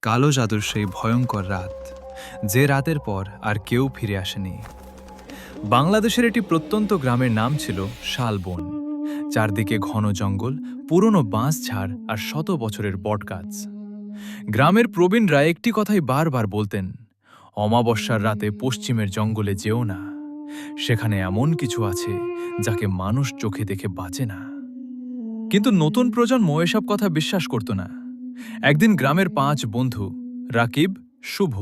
কালো জাদুর সেই ভয়ঙ্কর রাত, যে রাতের পর আর কেউ ফিরে আসেনি। বাংলাদেশের একটি প্রত্যন্ত গ্রামের নাম ছিল শালবন। চারদিকে ঘন জঙ্গল, পুরনো বাঁশঝাড় আর শত বছরের বটগাছ। গ্রামের প্রবীণরা একটি কথাই বারবার বলতেন, অমাবস্যার রাতে পশ্চিমের জঙ্গলে যেও না, সেখানে এমন কিছু আছে যাকে মানুষ চোখে দেখে বাঁচে না। কিন্তু নতুন প্রজন্ম এসব কথা বিশ্বাস করত না। একদিন গ্রামের 5 বন্ধু রাকিব, শুভ,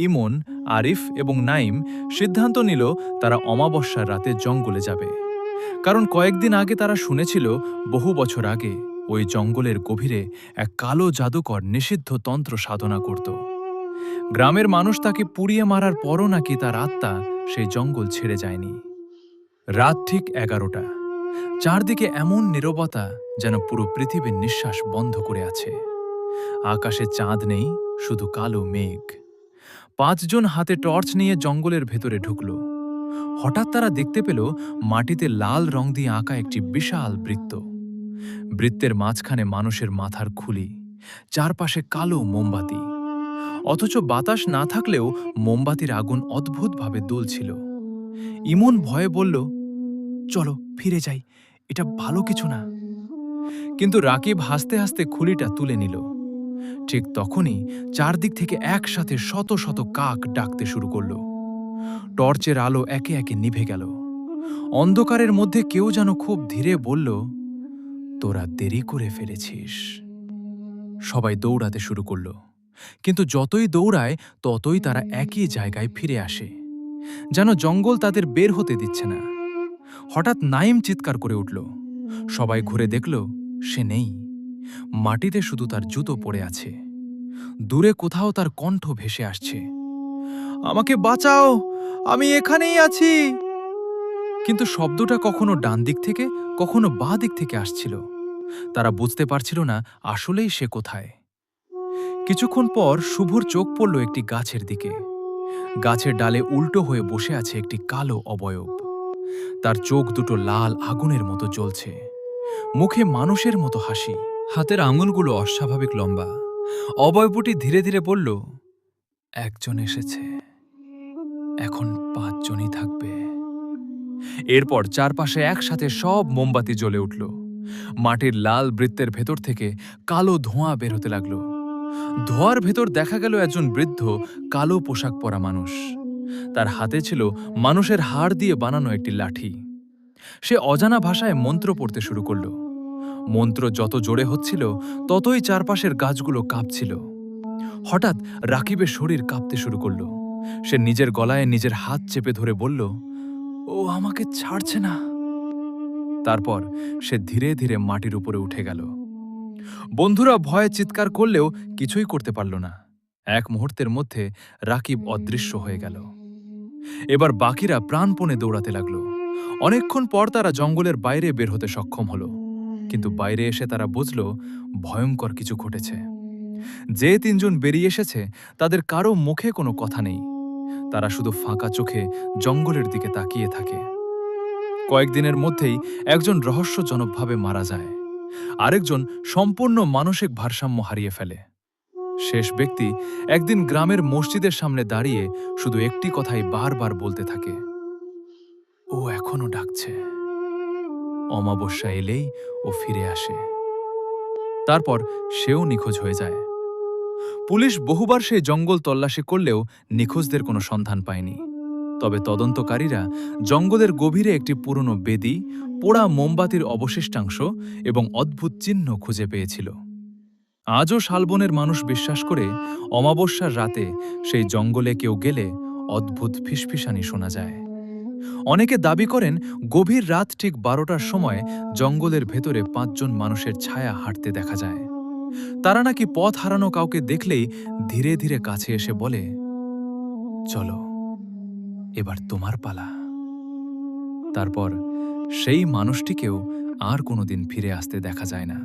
ইমন, আরিফ এবং নাইম সিদ্ধান্ত নিল তারা অমাবস্যার রাতে জঙ্গলে যাবে। কারণ কয়েকদিন আগে তারা শুনেছিল বহু বছর আগে ওই জঙ্গলের গভীরে এক কালো জাদুকর নিষিদ্ধ তন্ত্র সাধনা করত। গ্রামের মানুষ তাকে পুড়িয়ে মারার পরও নাকি তার আত্মা সেই জঙ্গল ছেড়ে যায়নি। রাত ঠিক 11টা। চারদিকে এমন নীরবতা যেন পুরো পৃথিবীর নিঃশ্বাস বন্ধ করে আছে। আকাশে চাঁদ নেই, শুধু কালো মেঘ। 5 জন হাতে টর্চ নিয়ে জঙ্গলের ভেতরে ঢুকল। হঠাৎ তারা দেখতে পেল মাটিতে লাল রং দিয়ে আঁকা একটি বিশাল বৃত্ত। বৃত্তের মাঝখানে মানুষের মাথার খুলি, চারপাশে কালো মোমবাতি। অথচ বাতাস না থাকলেও মোমবাতির আগুন অদ্ভুতভাবে দুলছিল। ইমন ভয়ে বলল, চলো ফিরে যাই, এটা ভালো কিছু না। কিন্তু রাকিব হাসতে হাসতে খুলিটা তুলে নিল। ঠিক তখনই চারদিক থেকে একসাথে শত শত কাক ডাকতে শুরু করল। টর্চের আলো একে একে নিভে গেল। অন্ধকারের মধ্যে কেউ যেন খুব ধীরে বলল, তোরা দেরি করে ফেলেছিস। সবাই দৌড়াতে শুরু করল, কিন্তু যতই দৌড়ায় ততই তারা একই জায়গায় ফিরে আসে, যেন জঙ্গল তাদের বের হতে দিচ্ছে না। হঠাৎ নাইম চিৎকার করে উঠল। সবাই ঘুরে দেখল, সে নেই। মাটিতে শুধু তার জুতো পড়ে আছে। দূরে কোথাও তার কণ্ঠ ভেসে আসছে, আমাকে বাঁচাও, আমি এখানেই আছি। কিন্তু শব্দটা কখনো ডান দিক থেকে, কখনো বাঁ দিক থেকে আসছিল। তারা বুঝতে পারছিল না আসলেই সে কোথায়। কিছুক্ষণ পর শুভর চোখ পড়ল একটি গাছের দিকে। গাছের ডালে উল্টো হয়ে বসে আছে একটি কালো অবয়ব। তার চোখ দুটো লাল আগুনের মতো জ্বলছে, মুখে মানুষের মতো হাসি, হাতের আঙুলগুলো অস্বাভাবিক লম্বা। অবয়বটি ধীরে ধীরে বলল, একজন এসেছে, এখন 5 জনই থাকবে। এরপর চারপাশে একসাথে সব মোমবাতি জ্বলে উঠল। মাটির লাল বৃত্তের ভেতর থেকে কালো ধোঁয়া বের হতে লাগল। ধোঁয়ার ভেতর দেখা গেল একজন বৃদ্ধ কালো পোশাক পরা মানুষ। তার হাতে ছিল মানুষের হাড় দিয়ে বানানো একটি লাঠি। সে অজানা ভাষায় মন্ত্র পড়তে শুরু করল। মন্ত্র যত জোরে হচ্ছিল ততই চারপাশের গাছগুলো কাঁপছিল। হঠাৎ রাকিবের শরীর কাঁপতে শুরু করল। সে নিজের গলায় নিজের হাত চেপে ধরে বলল, ও আমাকে ছাড়ছে না। তারপর সে ধীরে ধীরে মাটির উপরে উঠে গেল। বন্ধুরা ভয়ে চিৎকার করলেও কিছুই করতে পারল না। এক মুহূর্তের মধ্যে রাকিব অদৃশ্য হয়ে গেল। এবার বাকিরা প্রাণপণে দৌড়াতে লাগল। অনেকক্ষণ পর তারা জঙ্গলের বাইরে বের হতে সক্ষম হল। কিন্তু বাইরে এসে তারা বুঝল ভয়ঙ্কর কিছু ঘটেছে। যে 3 জন বেরিয়ে এসেছে তাদের কারো মুখে কোনো কথা নেই। তারা শুধু ফাঁকা চোখে জঙ্গলের দিকে তাকিয়ে থাকে। কয়েকদিনের মধ্যেই একজন রহস্যজনকভাবে মারা যায়, আরেকজন সম্পূর্ণ মানসিক ভারসাম্য হারিয়ে ফেলে। শেষ ব্যক্তি একদিন গ্রামের মসজিদের সামনে দাঁড়িয়ে শুধু একটি কথাই বারবার বলতে থাকে, ও এখনো ডাকছে। অমাবস্যা এলেই ও ফিরে আসে। তারপর সেও নিখোঁজ হয়ে যায়। পুলিশ বহুবার সেই জঙ্গল তল্লাশি করলেও নিখোঁজদের কোনো সন্ধান পায়নি। তবে তদন্তকারীরা জঙ্গলের গভীরে একটি পুরনো বেদি, পোড়া মোমবাতির অবশিষ্টাংশ এবং অদ্ভুত চিহ্ন খুঁজে পেয়েছিল। আজও শালবনের মানুষ বিশ্বাস করে অমাবস্যার রাতে সেই জঙ্গলে কেউ গেলে অদ্ভুত ফিসফিসানি শোনা যায়। অনেকে দাবি করেন গভীর রাত ঠিক 12টার সময় জঙ্গলের ভেতরে 5 জন মানুষের ছায়া হাঁটতে দেখা যায়। তারা নাকি পথ হারানো কাউকে দেখলেই ধীরে ধীরে কাছে এসে বলে, চলো এবার তোমার পালা। তারপর সেই মানুষটিকেও আর কোনোদিন ফিরে আসতে দেখা যায় না।